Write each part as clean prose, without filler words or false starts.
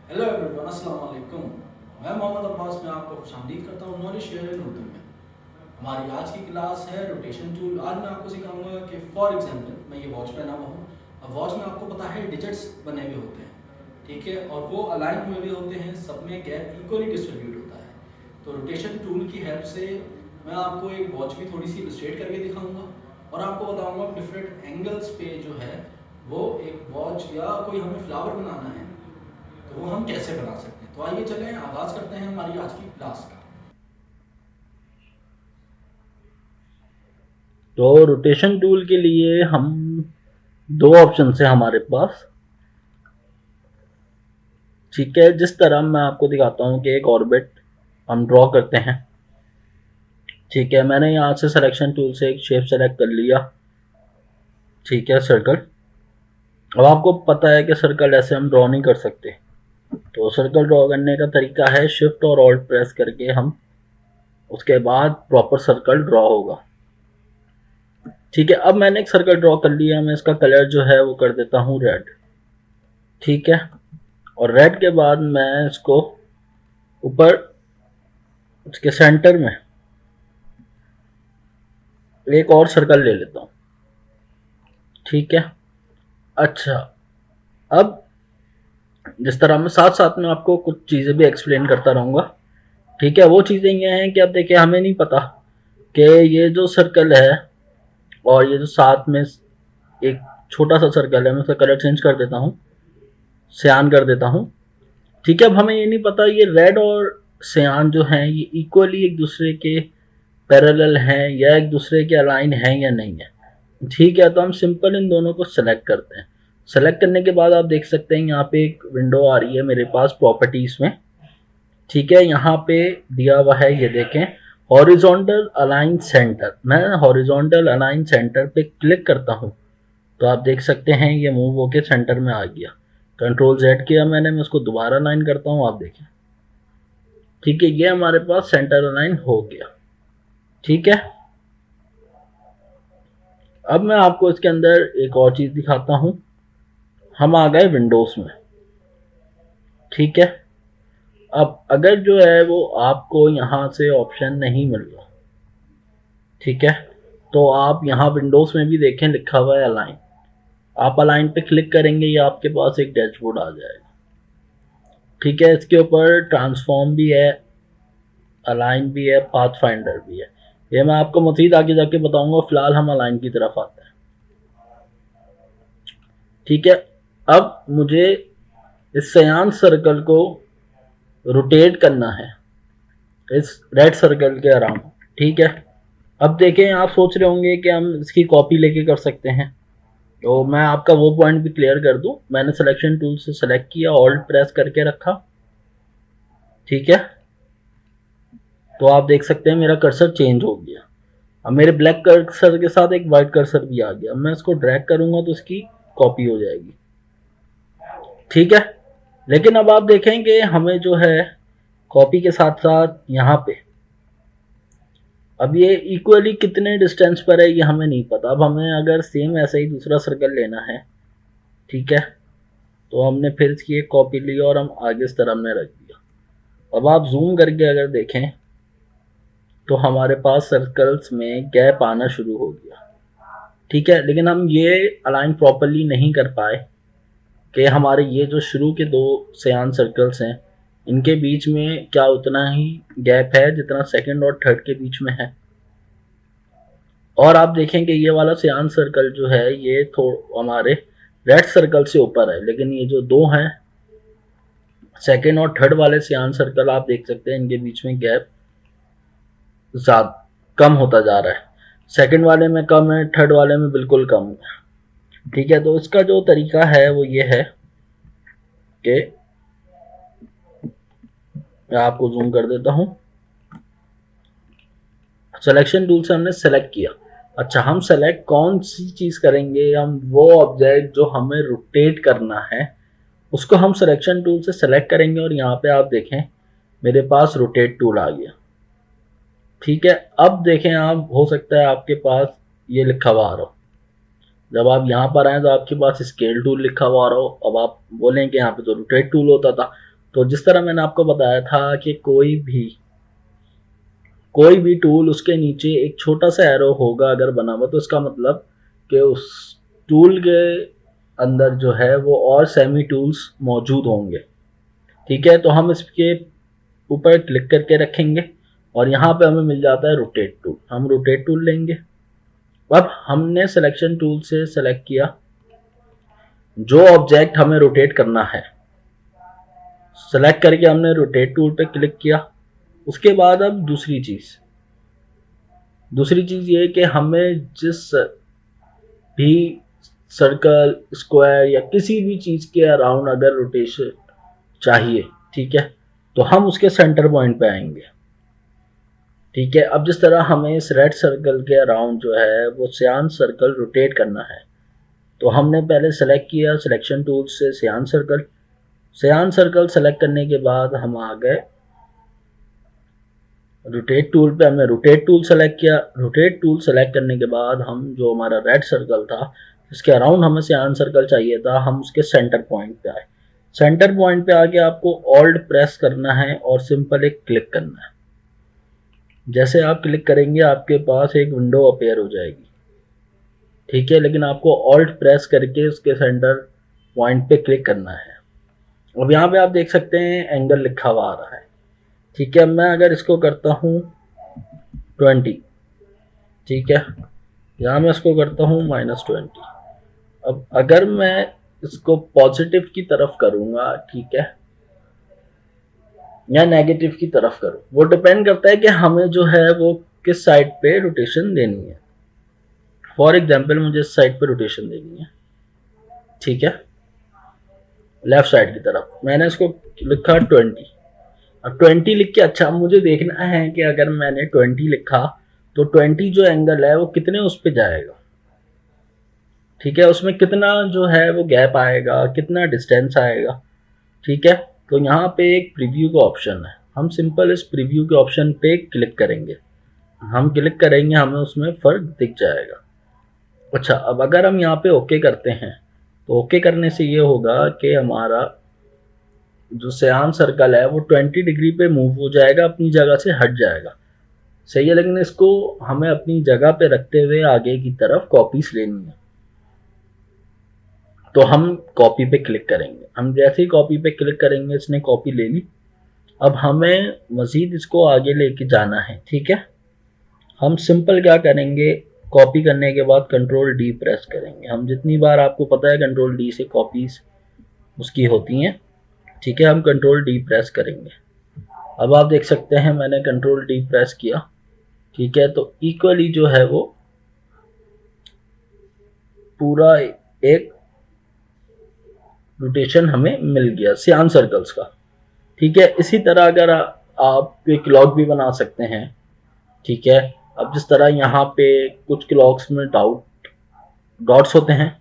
Hello everyone, अस्सलाम वालेकुम। मैं मोहम्मद अब्बास में आपको खुशामदीद करता हूँ नॉलेज शेयर इन उर्दू में। हमारी आज की क्लास है रोटेशन टूल। आज मैं आपको सिखाऊंगा कि फॉर एग्जांपल मैं ये वॉच पहना हुआ हूँ। अब वॉच में आपको पता है डिजिट्स बने हुए होते हैं, ठीक है, और वो अलाइन हुए हुए होते हैं, सब में गैप इक्वली डिस्ट्रीब्यूट होता है। तो रोटेशन टूल की हेल्प से मैं आपको एक वॉच भी थोड़ी सी इलस्ट्रेट करके दिखाऊंगा और आपको बताऊंगा डिफरेंट एंगल्स पे जो है वो एक वॉच या कोई हमें फ्लावर बनाना है तो वो हम कैसे बना सकते हैं। तो आइए चलें आगाज़ करते हैं हमारी आज की क्लास का। तो रोटेशन टूल के लिए हम दो ऑप्शन है हमारे पास। ठीक है, जिस तरह मैं आपको दिखाता हूँ कि एक ऑर्बिट हम ड्रॉ करते हैं। ठीक है, मैंने यहाँ से सिलेक्शन टूल से एक शेप सेलेक्ट कर लिया। ठीक है, सर्कल। अब आपको पता है कि सर्कल ऐसे हम ड्रॉ नहीं कर सकते। तो सर्कल ड्रॉ करने का तरीका है शिफ्ट और ऑल्ट प्रेस करके हम उसके बाद प्रॉपर सर्कल ड्रॉ होगा। ठीक है, अब मैंने एक सर्कल ड्रॉ कर लिया। मैं इसका कलर जो है वो कर देता हूँ रेड। ठीक है, और रेड के बाद मैं इसको ऊपर उसके सेंटर में एक और सर्कल ले लेता हूँ। ठीक है, अच्छा, अब जिस तरह मैं साथ साथ में आपको कुछ चीज़ें भी एक्सप्लेन करता रहूँगा। ठीक है, वो चीज़ें ये हैं कि अब देखिए हमें नहीं पता कि ये जो सर्कल है और ये जो साथ में एक छोटा सा सर्कल है, मैं उसका कलर चेंज कर देता हूँ, सियान कर देता हूँ। ठीक है, अब हमें ये नहीं पता ये रेड और सियान जो हैं ये इक्वली एक दूसरे के पैरेलल हैं या एक दूसरे के अलाइन हैं या नहीं है। ठीक है, तो हम सिंपल इन दोनों को सेलेक्ट करते हैं। सेलेक्ट करने के बाद आप देख सकते हैं यहाँ पे एक विंडो आ रही है मेरे पास प्रॉपर्टीज में। ठीक है, यहाँ पे दिया हुआ है, ये देखें, हॉरिजॉन्टल अलाइन सेंटर। मैं हॉरिजॉन्टल अलाइन सेंटर पे क्लिक करता हूँ तो आप देख सकते हैं ये मूव होके सेंटर में आ गया। कंट्रोल जेड किया मैंने, मैं उसको दोबारा अलाइन करता हूँ, आप देखें। ठीक है, ये हमारे पास सेंटर अलाइन हो गया। ठीक है, अब मैं आपको इसके अंदर एक और चीज दिखाता हूँ। हम आ गए विंडोज में। ठीक है, अब अगर जो है वो आपको यहाँ से ऑप्शन नहीं मिल रहा, ठीक है, तो आप यहाँ विंडोज में भी देखें लिखा हुआ है अलाइन। आप अलाइन पे क्लिक करेंगे ये आपके पास एक डैशबोर्ड आ जाएगा। ठीक है, इसके ऊपर ट्रांसफॉर्म भी है, अलाइन भी है, पाथ फाइंडर भी है। ये मैं आपको मजीद आगे जाके बताऊंगा, फिलहाल हम अलाइन की तरफ आते हैं। ठीक है, अब मुझे इस सयान सर्कल को रोटेट करना है इस रेड सर्कल के अराउंड। ठीक है, अब देखें, आप सोच रहे होंगे कि हम इसकी कॉपी लेके कर सकते हैं। तो मैं आपका वो पॉइंट भी क्लियर कर दूं, मैंने सिलेक्शन टूल से सेलेक्ट किया, ऑल्ट प्रेस करके रखा। ठीक है, तो आप देख सकते हैं मेरा कर्सर चेंज हो गया। अब मेरे ब्लैक कर्सर के साथ एक वाइट कर्सर भी आ गया। मैं इसको ड्रैग करूंगा तो इसकी कॉपी हो जाएगी। ठीक है, लेकिन अब आप देखें कि हमें जो है कॉपी के साथ साथ यहाँ पे अब ये इक्वली कितने डिस्टेंस पर है ये हमें नहीं पता। अब हमें अगर सेम ऐसा ही दूसरा सर्कल लेना है, ठीक है, तो हमने फिर इसकी एक कॉपी ली और हम आगे इस तरह हमने रख दिया। अब आप जूम करके अगर देखें तो हमारे पास सर्कल्स में गैप आना शुरू हो गया। ठीक है, लेकिन हम ये अलाइन प्रॉपरली नहीं कर पाए कि हमारे ये जो शुरू के दो सयान सर्कल्स हैं इनके बीच में क्या उतना ही गैप है जितना सेकंड और थर्ड के बीच में है। और आप देखें कि ये वाला सियान सर्कल जो है ये हमारे रेड सर्कल से ऊपर है, लेकिन ये जो दो हैं सेकंड और थर्ड वाले सियान सर्कल आप देख सकते हैं इनके बीच में गैप ज्यादा कम होता जा रहा है। सेकंड वाले में कम है, थर्ड वाले में बिल्कुल कम है। ठीक है, तो इसका जो तरीका है वो ये है कि मैं आपको जूम कर देता हूं। सिलेक्शन टूल से हमने सेलेक्ट किया। अच्छा, हम सेलेक्ट कौन सी चीज करेंगे, हम वो ऑब्जेक्ट जो हमें रोटेट करना है उसको हम सिलेक्शन टूल से सेलेक्ट करेंगे और यहाँ पे आप देखें मेरे पास रोटेट टूल आ गया। ठीक है, अब देखें आप, हो सकता है आपके पास ये लिखा हुआ आ रहा हो। जब आप यहाँ पर आए तो आपके पास स्केल टूल लिखा हुआ आ रहा हो। अब आप बोलें कि यहाँ पे तो रोटेट टूल होता था, तो जिस तरह मैंने आपको बताया था कि कोई भी टूल उसके नीचे एक छोटा सा एरो होगा अगर बना हुआ, तो इसका मतलब कि उस टूल के अंदर जो है वो और सेमी टूल्स मौजूद होंगे। ठीक है, तो हम इसके ऊपर क्लिक करके रखेंगे और यहाँ पे हमें मिल जाता है रोटेट टूल। हम रोटेट टूल लेंगे। अब हमने सिलेक्शन टूल से सेलेक्ट किया जो ऑब्जेक्ट हमें रोटेट करना है, सेलेक्ट करके हमने रोटेट टूल पे क्लिक किया। उसके बाद अब दूसरी चीज ये कि हमें जिस भी सर्कल, स्क्वायर या किसी भी चीज के अराउंड अगर रोटेशन चाहिए, ठीक है, तो हम उसके सेंटर पॉइंट पे आएंगे। ठीक है, अब जिस तरह हमें इस रेड सर्कल के अराउंड जो है वो सियान सर्कल रोटेट करना है, तो हमने पहले सेलेक्ट किया सिलेक्शन टूल से सियान सर्कल सेलेक्ट करने के बाद हम आ गए रोटेट टूल पे। हमने रोटेट टूल सेलेक्ट किया। रोटेट टूल सेलेक्ट करने के बाद हम जो हमारा रेड सर्कल था जिसके अराउंड हमें सियान सर्कल चाहिए था, हम उसके सेंटर पॉइंट पे आए। सेंटर पॉइंट पे आके आपको ऑल्ट प्रेस करना है और सिंपल एक क्लिक करना है। जैसे आप क्लिक करेंगे आपके पास एक विंडो अपेयर हो जाएगी। ठीक है, लेकिन आपको ऑल्ट प्रेस करके उसके सेंटर पॉइंट पे क्लिक करना है। अब यहाँ पे आप देख सकते हैं एंगल लिखा हुआ आ रहा है। ठीक है, मैं अगर इसको करता हूँ 20, ठीक है, यहाँ मैं इसको करता हूँ -20। अब अगर मैं इसको पॉजिटिव की तरफ करूँगा, ठीक है, या नेगेटिव की तरफ करूँ, वो डिपेंड करता है कि हमें जो है वो किस साइड पे रोटेशन देनी है। फॉर एग्जाम्पल मुझे इस साइड पे रोटेशन देनी है, ठीक है, लेफ्ट साइड की तरफ। मैंने इसको लिखा 20। अब 20 लिख के अच्छा मुझे देखना है कि अगर मैंने 20 लिखा तो 20 जो एंगल है वो कितने उस पे जाएगा। ठीक है, उसमें कितना जो है वो गैप आएगा, कितना डिस्टेंस आएगा। ठीक है, तो यहाँ पे एक प्रीव्यू का ऑप्शन है। हम सिंपल इस प्रीव्यू के ऑप्शन पे क्लिक करेंगे। हम क्लिक करेंगे, हमें उसमें फ़र्क दिख जाएगा। अच्छा, अब अगर हम यहाँ पे ओके करते हैं तो ओके करने से ये होगा कि हमारा जो सियान सर्कल है वो 20 डिग्री पे मूव हो जाएगा, अपनी जगह से हट जाएगा। सही है, लेकिन इसको हमें अपनी जगह पे रखते हुए आगे की तरफ कॉपीज लेनी है। तो हम कॉपी पे क्लिक करेंगे। हम जैसे ही कॉपी पे क्लिक करेंगे इसने कॉपी ले ली। अब हमें मजीद इसको आगे लेके जाना है। ठीक है, हम सिंपल क्या करेंगे, कॉपी करने के बाद कंट्रोल D प्रेस करेंगे। हम जितनी बार, आपको पता है कंट्रोल D से कॉपीज उसकी होती हैं। ठीक है, हम कंट्रोल D प्रेस करेंगे। अब आप देख सकते हैं मैंने कंट्रोल D प्रेस किया। ठीक है, तो इक्वली जो है वो पूरा एक रोटेशन हमें मिल गया सियान सर्कल्स का। ठीक है, इसी तरह अगर आप एक क्लॉक भी बना सकते हैं। ठीक है, अब जिस तरह यहाँ पे कुछ क्लॉक्स में डॉट्स होते हैं,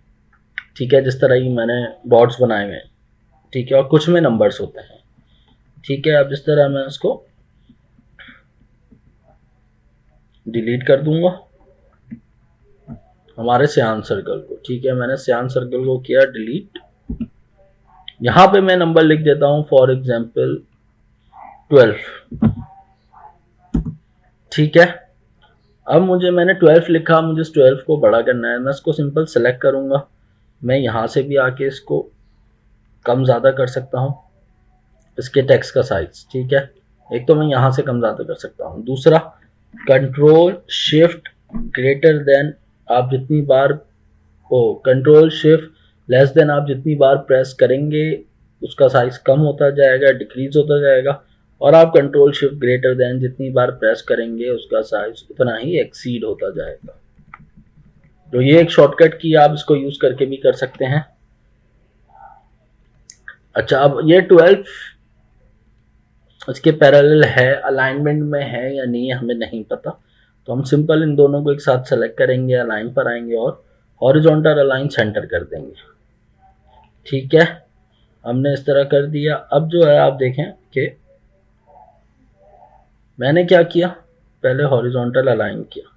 ठीक है, जिस तरह ये मैंने डॉट्स बनाए हुए हैं, ठीक है, और कुछ में नंबर्स होते हैं। ठीक है, अब जिस तरह मैं इसको डिलीट कर दूंगा हमारे सियान सर्कल को। ठीक है, मैंने सियान सर्कल को किया डिलीट। यहाँ पे मैं नंबर लिख देता हूँ फॉर एग्जाम्पल 12। ठीक है, अब मैंने 12 लिखा, मुझे इस 12 को बड़ा करना है। मैं इसको सिंपल सेलेक्ट करूँगा। मैं यहाँ से भी आके इसको कम ज़्यादा कर सकता हूँ, इसके टेक्स्ट का साइज। ठीक है, एक तो मैं यहाँ से कम ज़्यादा कर सकता हूँ। दूसरा, कंट्रोल शिफ्ट ग्रेटर देन आप जितनी बार कंट्रोल शिफ्ट लेस देन आप जितनी बार प्रेस करेंगे उसका साइज कम होता जाएगा, डिक्रीज होता जाएगा। और आप कंट्रोल शिफ्ट ग्रेटर देन जितनी बार प्रेस करेंगे उसका साइज उतना ही एक्सीड होता जाएगा। तो ये एक शॉर्टकट की, आप इसको यूज करके भी कर सकते हैं। अच्छा, अब ये 12 इसके पैरेलल है, अलाइनमेंट में है या नहीं हमें नहीं पता। तो हम सिंपल इन दोनों को एक साथ सेलेक्ट करेंगे, अलाइन पर आएंगे और हॉरिजॉन्टल अलाइन सेंटर कर देंगे। ठीक है, हमने इस तरह कर दिया। अब जो है आप देखें कि मैंने क्या किया, पहले हॉरिजॉन्टल अलाइन किया।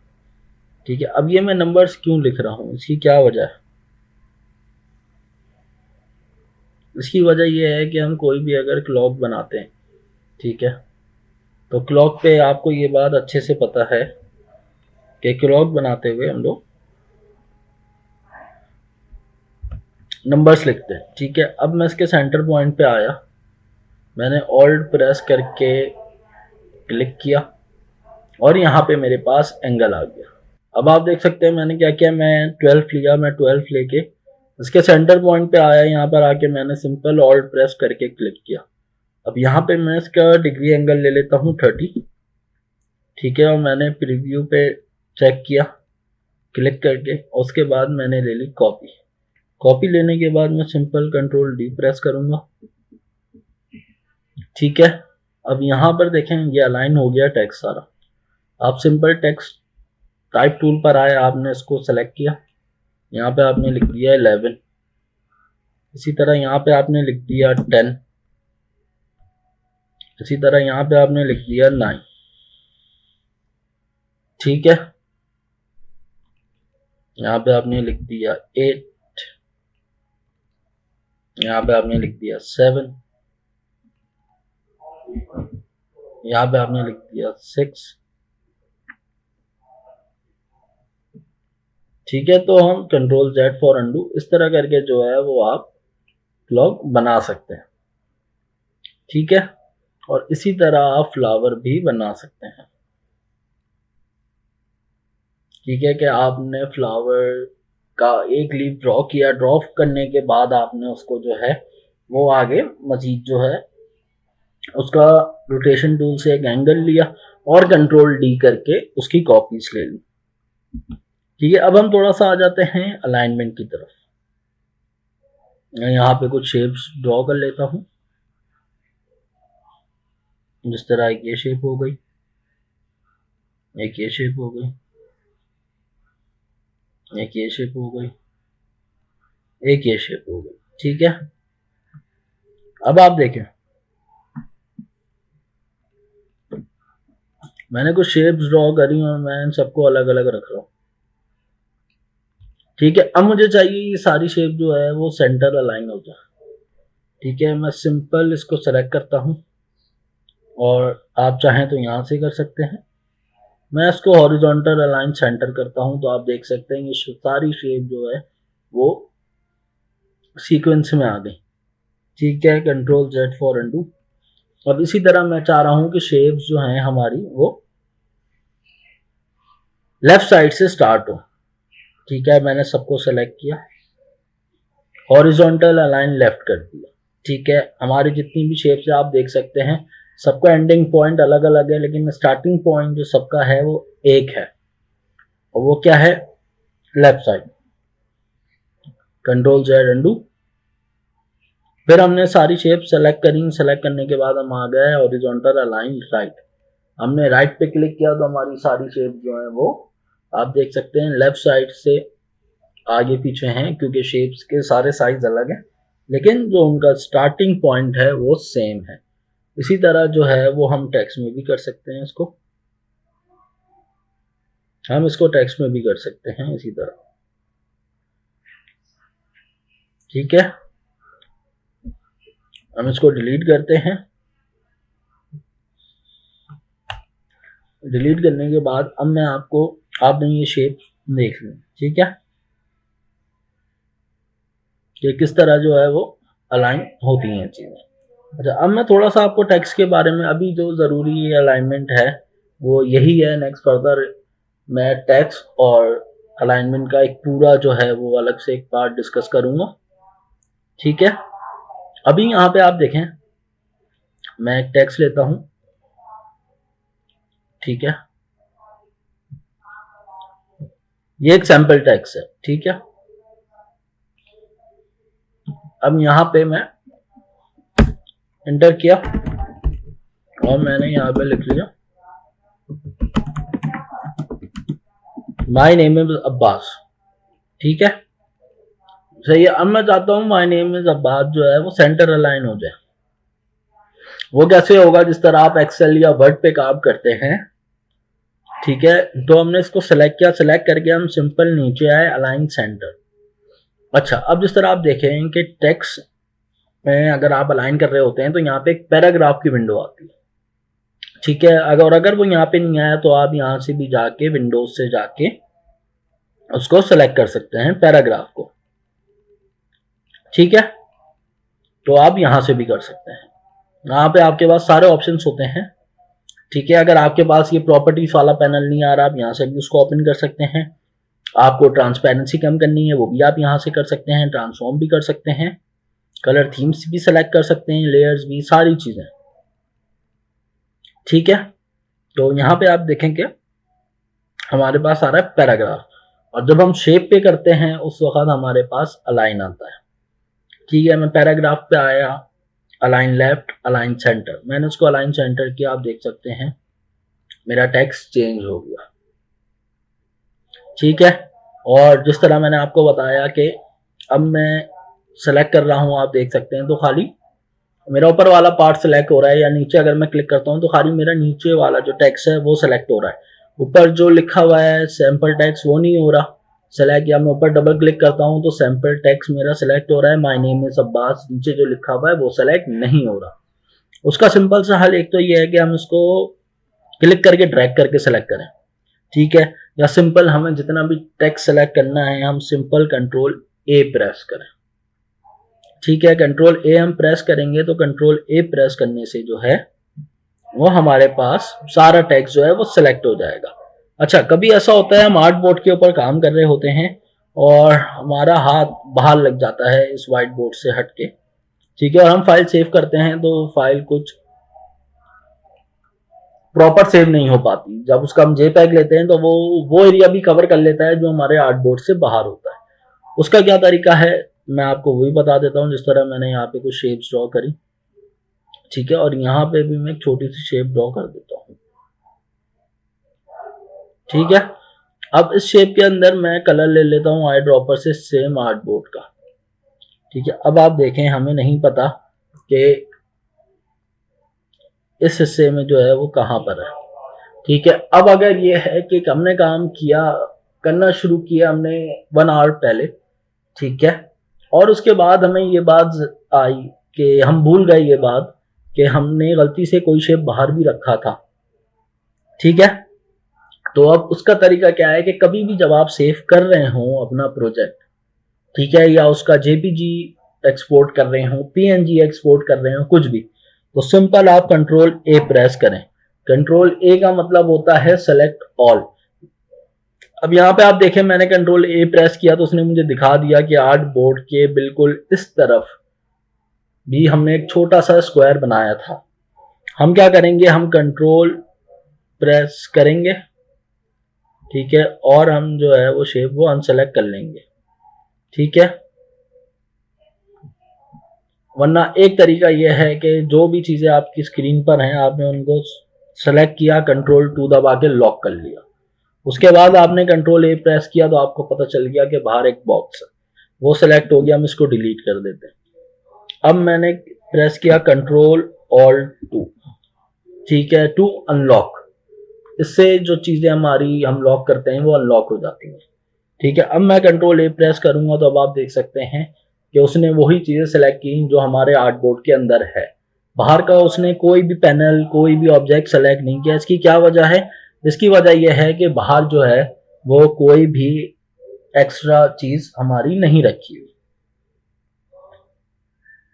ठीक है, अब ये मैं नंबर्स क्यों लिख रहा हूँ, इसकी क्या वजह है। इसकी वजह यह है कि हम कोई भी अगर क्लॉक बनाते हैं, ठीक है, तो क्लॉक पे आपको ये बात अच्छे से पता है कि क्लॉक बनाते हुए हम लोग नंबर्स लिखते हैं, ठीक है। अब मैं इसके सेंटर पॉइंट पे आया, मैंने ऑल्ट प्रेस करके क्लिक किया और यहाँ पे मेरे पास एंगल आ गया। अब आप देख सकते हैं मैंने क्या किया, मैं 12 लिया, मैं 12 लेके इसके सेंटर पॉइंट पे आया, यहाँ पर आके मैंने सिंपल ऑल्ट प्रेस करके क्लिक किया। अब यहाँ पे मैं इसका डिग्री एंगल ले लेता हूँ 30, ठीक है, और मैंने प्रीव्यू पे चेक किया क्लिक करके, और उसके बाद मैंने ले ली कॉपी। कॉपी लेने के बाद मैं सिंपल कंट्रोल डी प्रेस करूंगा, ठीक है। अब यहाँ पर देखें ये अलाइन हो गया टेक्स्ट सारा। आप सिंपल टेक्स्ट टाइप टूल पर आए, आपने इसको सेलेक्ट किया, यहाँ पे आपने लिख दिया 11, इसी तरह यहाँ पे आपने लिख दिया 10, इसी तरह यहाँ पे आपने लिख दिया 9, ठीक है। यहाँ पे आपने लिख दिया 8, यहाँ पे आपने लिख दिया 7, यहाँ पे आपने लिख दिया 6, ठीक है। तो हम कंट्रोल जेड फॉर अंडू इस तरह करके जो है वो आप क्लॉक बना सकते हैं, ठीक है। और इसी तरह आप फ्लावर भी बना सकते हैं, ठीक है, कि आपने फ्लावर का एक लीफ ड्रॉ किया, ड्रॉ करने के बाद आपने उसको जो है वो आगे मजीद जो है उसका रोटेशन टूल से एक एंगल लिया और कंट्रोल डी करके उसकी कॉपीज ले ली, ठीक है। अब हम थोड़ा सा आ जाते हैं अलाइनमेंट की तरफ। मैं यहाँ पे कुछ शेप्स ड्रॉ कर लेता हूँ, जिस तरह एक ये शेप हो गई, एक ये शेप हो गई, एक ये शेप हो गई, एक ये शेप हो गई, ठीक है। अब आप देखें मैंने कुछ शेप्स ड्रॉ करी और मैं इन सबको अलग अलग रख रहा हूँ, ठीक है। अब मुझे चाहिए ये सारी शेप जो है वो सेंटर अलाइन हो जाए, ठीक है। मैं सिंपल इसको सेलेक्ट करता हूँ और आप चाहें तो यहाँ से कर सकते हैं। मैं इसको हॉरिजॉन्टल अलाइन सेंटर करता हूँ, तो आप देख सकते हैं ये सारी शेप जो है वो सीक्वेंस में आ गई, ठीक है। Control Z for undo. अब इसी तरह मैं चाह रहा हूँ कि शेप्स जो हैं हमारी वो लेफ्ट साइड से स्टार्ट हो, ठीक है। मैंने सबको सेलेक्ट किया, हॉरिजॉन्टल अलाइन लेफ्ट कर दिया, ठीक है। हमारी जितनी भी शेप्स है आप देख सकते हैं सबका एंडिंग पॉइंट अलग अलग है, लेकिन स्टार्टिंग पॉइंट जो सबका है वो एक है, और वो क्या है, left side. Control Z undo. फिर हमने सारी शेप सेलेक्ट करी, सेलेक्ट करने के बाद हम आ गए हॉरिजॉन्टल अलाइन राइट। हमने राइट पे क्लिक किया तो हमारी सारी शेप जो है वो आप देख सकते हैं लेफ्ट साइड से आगे पीछे हैं, क्योंकि शेप्स के सारे साइज अलग हैं, लेकिन जो उनका स्टार्टिंग पॉइंट है वो सेम है। इसी तरह जो है वो हम टेक्स्ट में भी कर सकते हैं, हम इसको टेक्स्ट में भी कर सकते हैं इसी तरह, ठीक है। हम इसको डिलीट करते हैं। डिलीट करने के बाद अब मैं आपने ये शेप देख ली, ठीक है, कि किस तरह जो है वो अलाइन होती हैं चीजें। अच्छा, अब मैं थोड़ा सा आपको टेक्स्ट के बारे में, अभी जो जरूरी अलाइनमेंट है वो यही है। नेक्स्ट फर्दर मैं टेक्स्ट और अलाइनमेंट का एक पूरा जो है वो अलग से एक पार्ट डिस्कस करूंगा, ठीक है। अभी यहाँ पे आप देखें मैं एक टेक्स्ट लेता हूं, ठीक है, ये एक सैंपल टेक्स्ट है, ठीक है। अब यहाँ पे मैं एंटर किया और मैंने यहाँ पे लिख लिया माय नेम इज अब्बास, ठीक है, सही है। अब मैं चाहता हूँ माय नेम इज अब्बास जो है वो सेंटर अलाइन हो जाए। वो कैसे होगा, जिस तरह आप एक्सेल या वर्ड पे काम करते हैं, ठीक है। तो हमने इसको सेलेक्ट किया, सेलेक्ट करके हम सिंपल नीचे आए अलाइन सेंटर। अच्छा, अब जिस तरह आप देखें कि टेक्स्ट में अगर आप अलाइन कर रहे होते हैं तो यहाँ पे एक पैराग्राफ की विंडो आती है, ठीक है। अगर वो यहाँ पे नहीं आया तो आप यहाँ से भी जाके विंडोज से जाके उसको सेलेक्ट कर सकते हैं पैराग्राफ को, ठीक है। तो आप यहाँ से भी कर सकते हैं, यहाँ पे आपके पास सारे ऑप्शंस होते हैं, ठीक है। अगर आपके पास ये प्रॉपर्टीज वाला पैनल नहीं आ रहा, आप यहाँ से भी उसको ओपन कर सकते हैं। आपको ट्रांसपेरेंसी कम करनी है वो भी आप यहाँ से कर सकते हैं, ट्रांसफॉर्म भी कर सकते हैं, कलर थीम्स भी सेलेक्ट कर सकते हैं, लेयर्स भी, सारी चीजें, ठीक है। तो यहाँ पे आप देखेंगे हमारे पास आ रहा है पैराग्राफ, और जब हम शेप पे करते हैं उस वक्त हमारे पास अलाइन आता है, ठीक है। मैं पैराग्राफ पे आया, अलाइन लेफ्ट, अलाइन सेंटर, मैंने उसको अलाइन सेंटर किया, आप देख सकते हैं मेरा टेक्स्ट चेंज हो गया, ठीक है। और जिस तरह मैंने आपको बताया कि अब मैं सेलेक्ट कर रहा हूं, आप देख सकते हैं तो खाली मेरा ऊपर वाला पार्ट सेलेक्ट हो रहा है, या नीचे अगर मैं क्लिक करता हूं तो खाली मेरा नीचे वाला जो टेक्स्ट है वो सेलेक्ट हो रहा है, ऊपर जो लिखा हुआ है सैंपल टेक्स्ट वो नहीं हो रहा सेलेक्ट। या मैं ऊपर डबल क्लिक करता हूं तो सैंपल टेक्स्ट मेरा सेलेक्ट हो रहा है, माय नेम इज अब्बास, नीचे जो लिखा हुआ है वो सेलेक्ट नहीं हो रहा। उसका सिंपल सा हल एक तो ये है कि हम इसको क्लिक करके ड्रैग करके सेलेक्ट करें, ठीक है। या सिंपल हमें जितना भी टेक्स्ट सेलेक्ट करना है हम सिंपल कंट्रोल ए प्रेस करें, ठीक है। कंट्रोल ए हम प्रेस करेंगे तो कंट्रोल ए प्रेस करने से जो है वो हमारे पास सारा टेक्स्ट जो है वो सिलेक्ट हो जाएगा। अच्छा, कभी ऐसा होता है हम आर्ट बोर्ड के ऊपर काम कर रहे होते हैं और हमारा हाथ बाहर लग जाता है इस व्हाइट बोर्ड से हटके, ठीक है, और हम फाइल सेव करते हैं तो फाइल कुछ प्रॉपर सेव नहीं हो पाती। जब उसका हम जेपैग लेते हैं तो वो एरिया भी कवर कर लेता है जो हमारे आर्ट बोर्ड से बाहर होता है। उसका क्या तरीका है मैं आपको वही बता देता हूँ। जिस तरह मैंने यहाँ पे कुछ शेप्स ड्रॉ करी, ठीक है, और यहाँ पे भी मैं एक छोटी सी शेप ड्रॉ कर देता हूँ, ठीक है। अब इस शेप के अंदर मैं कलर ले लेता हूँ आई ड्रॉपर से सेम आर्ट बोर्ड का, ठीक है। अब आप देखें हमें नहीं पता कि इस हिस्से में जो है वो कहाँ पर है, ठीक है। अब अगर ये है कि हमने काम किया करना शुरू किया हमने 1 आवर पहले, ठीक है, और उसके बाद हमें ये बात आई कि हम भूल गए ये बात कि हमने गलती से कोई शेप बाहर भी रखा था, ठीक है। तो अब उसका तरीका क्या है कि कभी भी जब आप सेव कर रहे हो अपना प्रोजेक्ट, ठीक है, या उसका जेपीजी एक्सपोर्ट कर रहे हो, पीएनजी एक्सपोर्ट कर रहे हो, कुछ भी, तो सिंपल आप कंट्रोल ए प्रेस करें। कंट्रोल ए का मतलब होता है सेलेक्ट ऑल। अब यहाँ पे आप देखें मैंने कंट्रोल ए प्रेस किया तो उसने मुझे दिखा दिया कि आर्ट बोर्ड के बिल्कुल इस तरफ भी हमने एक छोटा सा स्क्वायर बनाया था। हम क्या करेंगे, हम कंट्रोल प्रेस करेंगे, ठीक है, और हम जो है वो शेप वो अनसेलेक्ट कर लेंगे, ठीक है। वरना एक तरीका यह है कि जो भी चीजें आपकी स्क्रीन पर हैं आपने उनको सेलेक्ट किया, कंट्रोल 2 दबा के लॉक कर लिया, उसके बाद आपने कंट्रोल ए प्रेस किया तो आपको पता चल गया कि बाहर एक बॉक्स है, वो सेलेक्ट हो गया, हम इसको डिलीट कर देते हैं। अब मैंने प्रेस किया कंट्रोल ऑल्ट 2, ठीक है, टू अनलॉक, इससे जो चीजें हमारी हम लॉक करते हैं वो अनलॉक हो जाती हैं, ठीक है। अब मैं कंट्रोल ए प्रेस करूंगा तो अब आप देख सकते हैं कि उसने वही चीजें सेलेक्ट की जो हमारे आर्ट बोर्ड के अंदर है, बाहर का उसने कोई भी पैनल कोई भी ऑब्जेक्ट सेलेक्ट नहीं किया। इसकी क्या वजह है, इसकी वजह यह है कि बाहर जो है वो कोई भी एक्स्ट्रा चीज हमारी नहीं रखी हुई।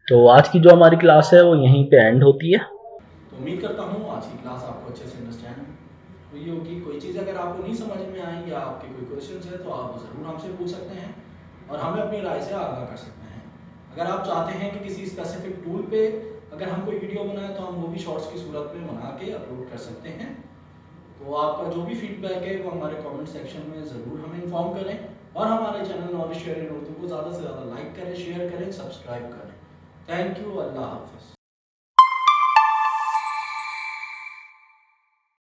तो आज की जो हमारी क्लास है वो यहीं पे एंड होती है। तो उम्मीद करता हूँ आज की क्लास आपको अच्छे से अंडरस्टैंड हुई होगी। कोई चीज़ अगर आपको नहीं समझ में आई या आपके कोई क्वेश्चन है तो आप ज़रूर हमसे पूछ सकते हैं और हमें अपनी राय से आगाह कर सकते हैं। अगर आप चाहते हैं कि किसी स्पेसिफिक टूल पे अगर हम कोई वीडियो बनाए तो हम वो भी शॉर्ट्स की सूरत में बना के अपलोड कर सकते हैं। तो आपका जो भी फीडबैक है वो हमारे कमेंट सेक्शन में ज़रूर हमें इन्फॉर्म करें और हमारे channel knowledge share in Urdu को ज़्यादा से ज़्यादा लाइक करें, शेयर करें, सब्सक्राइब करें। थैंक यू, अल्लाह हाफ़िज़।